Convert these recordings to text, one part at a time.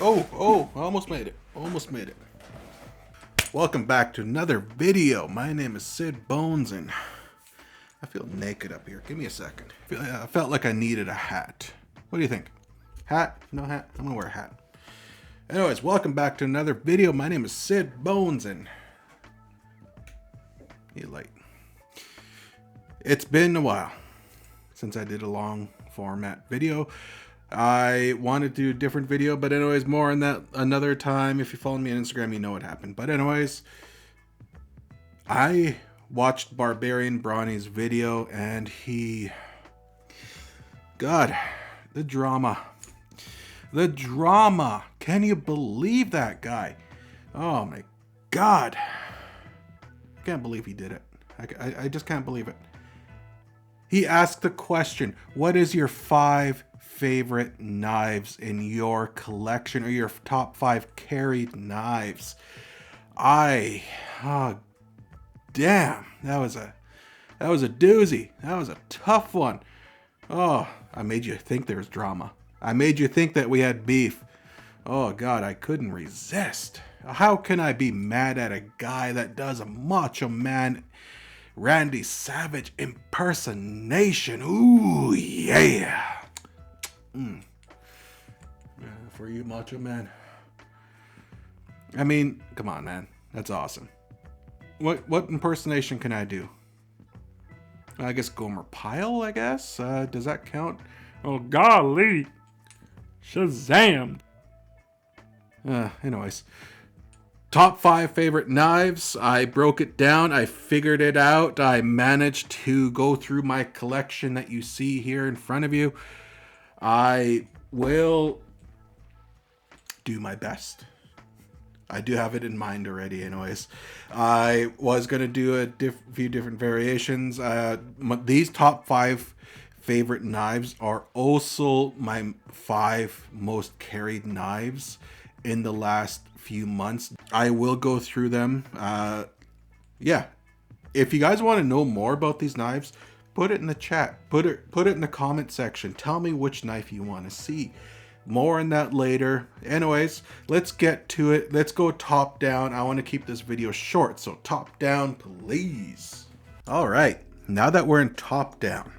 Oh, almost made it. Almost made it. Welcome back to another video. My name is Sid Bones and I feel naked up here. Give me a second. I felt like I needed a hat. What do you think? Hat? No hat? I'm gonna wear a hat. Anyways, welcome back to another video. My name is Sid Bones and light. It's been a while since I did a long format video. I wanted to do a different video, but anyways, more on that another time. If you follow me on Instagram, you know what happened. But anyways, I watched Barbarian Brawny's video and God, the drama. Can you believe that guy? Oh my God. I can't believe he did it. I just can't believe it. He asked the question, what is your 5 favorite knives in your collection, or your top 5 carried knives? Oh damn, that was a doozy. That was a tough one. Oh, I made you think there was drama. I made you think that we had beef. Oh God, I couldn't resist. How can I be mad at a guy that does a Macho Man Randy Savage impersonation? Ooh, yeah. For you, Macho Man. I mean, come on, man. That's awesome. What impersonation can I do? I guess Gomer Pyle, I guess? Does that count? Oh, golly. Shazam. Anyways. Top 5 favorite knives. I broke it down. I figured it out. I managed to go through my collection that you see here in front of you. I will do my best. I do have it in mind already anyways. I was going to do a few different variations. These top 5 favorite knives are also my 5 most carried knives in the last few months. I will go through them. Yeah. If you guys want to know more about these knives, put it in the chat. Put it in the comment section. Tell me which knife you want to see. More on that later. Anyways, let's get to it. Let's go top down. I want to keep this video short, so top down, please. All right, now that we're in top down,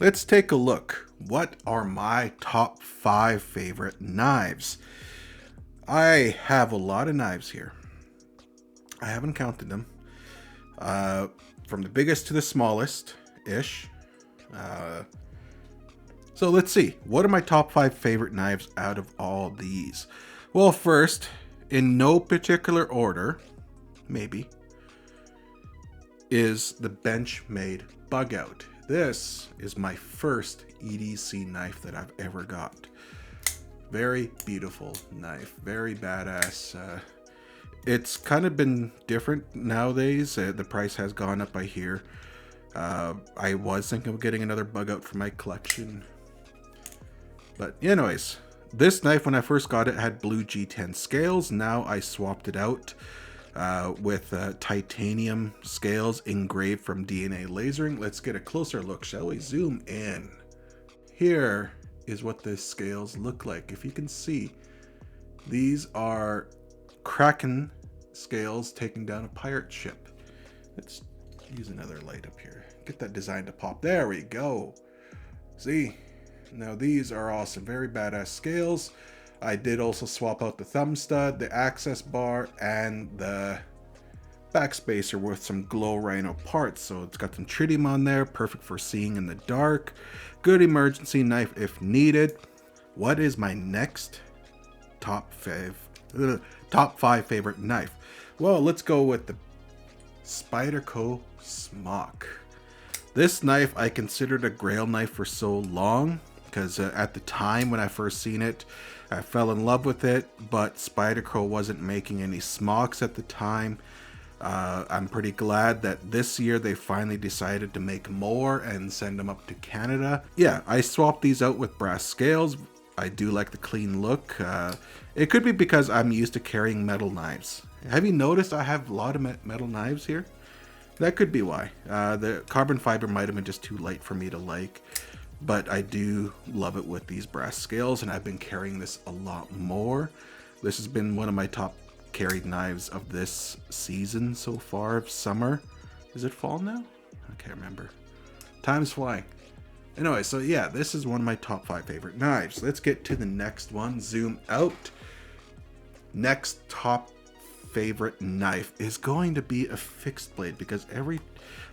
let's take a look. What are my top 5 favorite knives? I have a lot of knives here. I haven't counted them. From the biggest to the smallest-ish. So let's see. What are my top 5 favorite knives out of all these? Well, first, in no particular order, maybe, is the Benchmade Bugout. This is my first EDC knife that I've ever got. Very beautiful knife. Very badass. It's kind of been different nowadays. The price has gone up, I hear. I was thinking of getting another Bugout for my collection. But anyways, this knife, when I first got it, had blue G10 scales. Now I swapped it out with titanium scales engraved from DNA lasering. Let's get a closer look, shall we? Zoom in. Here is what the scales look like. If you can see, these are kraken scales taking down a pirate ship. Let's use another light up here. Get that design to pop. There we go. See? Now these are awesome, very badass scales. I did also swap out the thumb stud, the access bar, and the backspacer with some glow rhino parts. So it's got some tritium on there, perfect for seeing in the dark. Good emergency knife if needed. What is my next top 5 favorite knife? Well, let's go with the Spyderco Smock. This knife I considered a grail knife for so long, because at the time when I first seen it, I fell in love with it, but Spyderco wasn't making any smocks at the time. I'm pretty glad that this year they finally decided to make more and send them up to Canada. Yeah, I swapped these out with brass scales. I do like the clean look. It could be because I'm used to carrying metal knives. Have you noticed I have a lot of metal knives here? That could be why. The carbon fiber might have been just too light for me to like. but I do love it with these brass scales, and I've been carrying this a lot more. This has been one of my top carried knives of this season so far of summer. Is it fall now? I can't remember. Time's flying. Anyway, so yeah, this is one of my top 5 favorite knives. Let's get to the next one. Zoom out. Next top favorite knife is going to be a fixed blade, because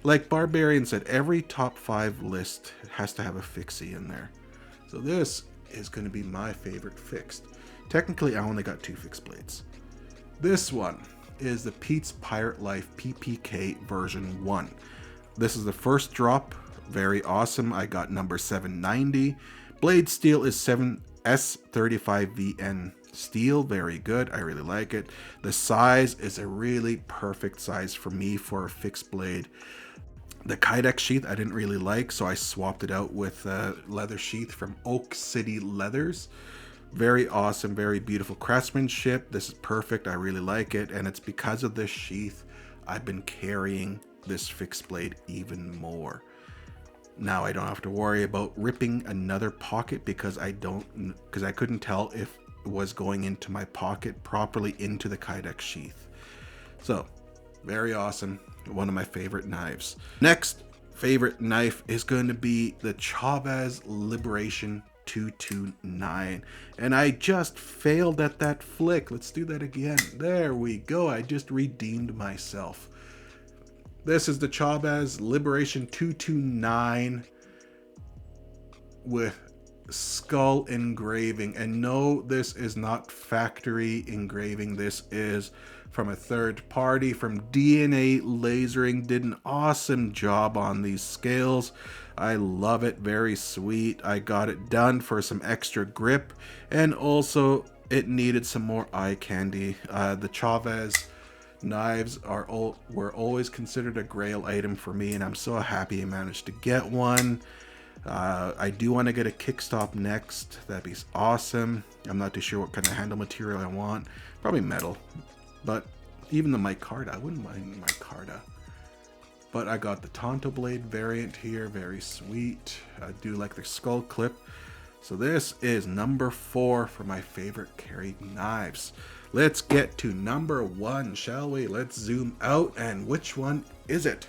like Barbarian said, every top 5 list has to have a fixie in there. So this is going to be my favorite fixed. Technically, I only got 2 fixed blades. This one is the Pete's Pirate Life PPK version 1. This is the first drop. Very awesome. I got number 790. Blade steel is S35VN steel. Very good. I really like it. The size is a really perfect size for me for a fixed blade. The Kydex sheath I didn't really like, so I swapped it out with a leather sheath from Oak City Leathers. Very awesome, very beautiful craftsmanship. This is perfect. I really like it, and it's because of this sheath I've been carrying this fixed blade even more. Now I don't have to worry about ripping another pocket because I couldn't tell if it was going into my pocket properly into the Kydex sheath. So, very awesome. One of my favorite knives. Next favorite knife is going to be the Chaves Liberation 229. And I just failed at that flick. Let's do that again. There we go. I just redeemed myself. This is the Chaves Liberation 229 with skull engraving. And no, this is not factory engraving. This is from a third party, from DNA Lasering. Did an awesome job on these scales. I love it. Very sweet. I got it done for some extra grip, and also it needed some more eye candy. The Chaves knives were always considered a grail item for me, and I'm so happy I managed to get one. I do want to get a kickstop next. That'd be awesome. I'm not too sure what kind of handle material I want. Probably metal, but even the micarta, I wouldn't mind micarta. But I got the Tonto blade variant here. Very sweet. I do like the skull clip. So this is number 4 for my favorite carried knives. Let's get to number 1, shall we? Let's zoom out, and which one is it?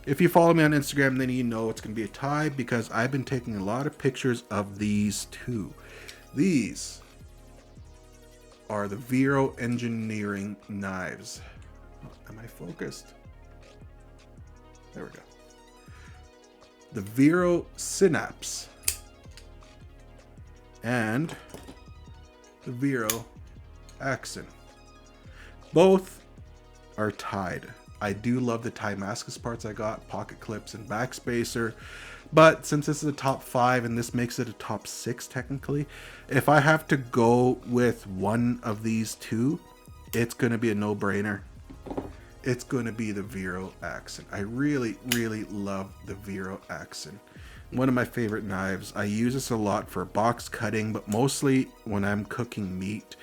If you follow me on Instagram, then you know it's going to be a tie, because I've been taking a lot of pictures of these two. These are the Vero engineering knives. Am I focused? There we go. The Vero Synapse and the Vero Axon. Both are tied. I do love the tie Damascus parts I got, pocket clips and backspacer, but since this is a top 5 and this makes it a top 6 technically, if I have to go with one of these two, it's going to be a no-brainer. It's going to be the Vero Axon. I really, really love the Vero Axon. One of my favorite knives. I use this a lot for box cutting, but mostly when I'm cooking meat.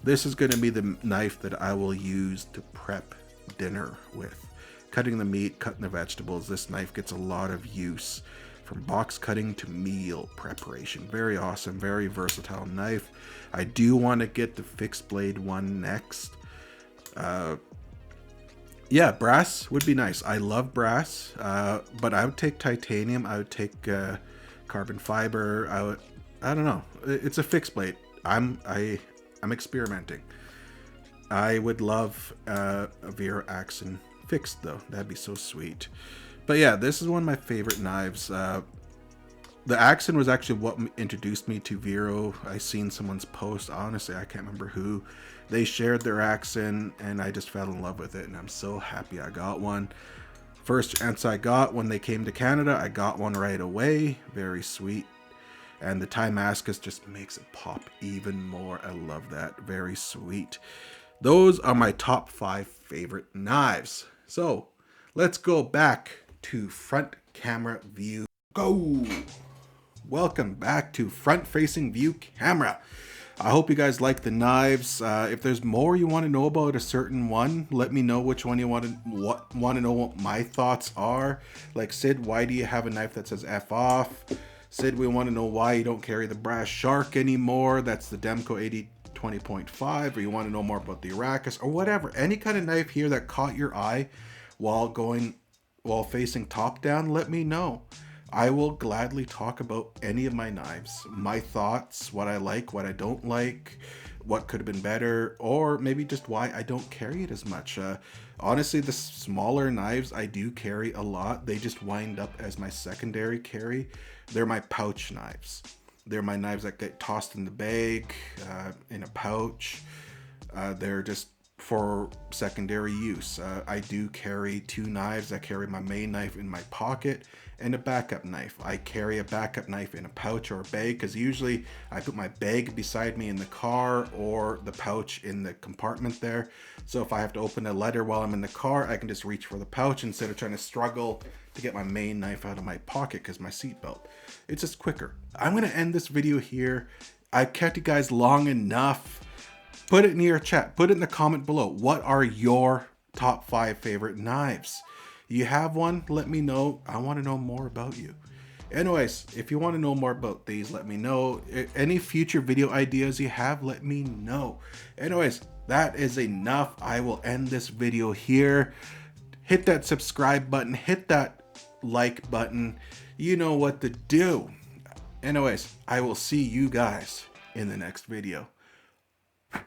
This is going to be the knife that I will use to prep dinner with. Cutting the meat, cutting the vegetables, this knife gets a lot of use. From box cutting to meal preparation. Very awesome, very versatile knife. I do want to get the fixed blade one next. Yeah, brass would be nice. I love brass, but I would take titanium. I would take carbon fiber. I don't know. It's a fixed blade. I'm experimenting. I would love a Vero Axon fixed though. That'd be so sweet. But yeah, this is one of my favorite knives. The Axon was actually what introduced me to Vero. I seen someone's post. Honestly, I can't remember who. They shared their Axon, and I just fell in love with it, and I'm so happy I got one. First chance I got when they came to Canada, I got one right away. Very sweet. And the tie Damascus just makes it pop even more. I love that. Very sweet. Those are my top 5 favorite knives. So let's go back to front camera view. Go! Welcome back to front facing view camera. I hope you guys like the knives. If there's more you want to know about a certain one, let me know which one you want to know what my thoughts are. Like, Sid, why do you have a knife that says F off? Sid, we want to know why you don't carry the brass shark anymore. That's the Demco 8020.5. Or you want to know more about the Arrakis or whatever. Any kind of knife here that caught your eye while facing top down, let me know. I will gladly talk about any of my knives, my thoughts, what I like, what I don't like, what could have been better, or maybe just why I don't carry it as much. Honestly, the smaller knives I do carry a lot. They just wind up as my secondary carry. They're my pouch knives. They're my knives that get tossed in the bag, in a pouch. They're just for secondary use. I do carry two knives. I carry my main knife in my pocket and a backup knife. I carry a backup knife in a pouch or a bag because usually I put my bag beside me in the car or the pouch in the compartment there. So if I have to open a letter while I'm in the car, I can just reach for the pouch instead of trying to struggle to get my main knife out of my pocket because my seatbelt. It's just quicker. I'm going to end this video here. I've kept you guys long enough. Put it in your chat. Put it in the comment below. What are your top 5 favorite knives? You have one? Let me know. I want to know more about you. Anyways, if you want to know more about these, let me know. Any future video ideas you have, let me know. Anyways, that is enough. I will end this video here. Hit that subscribe button. Hit that like button. You know what to do. Anyways, I will see you guys in the next video.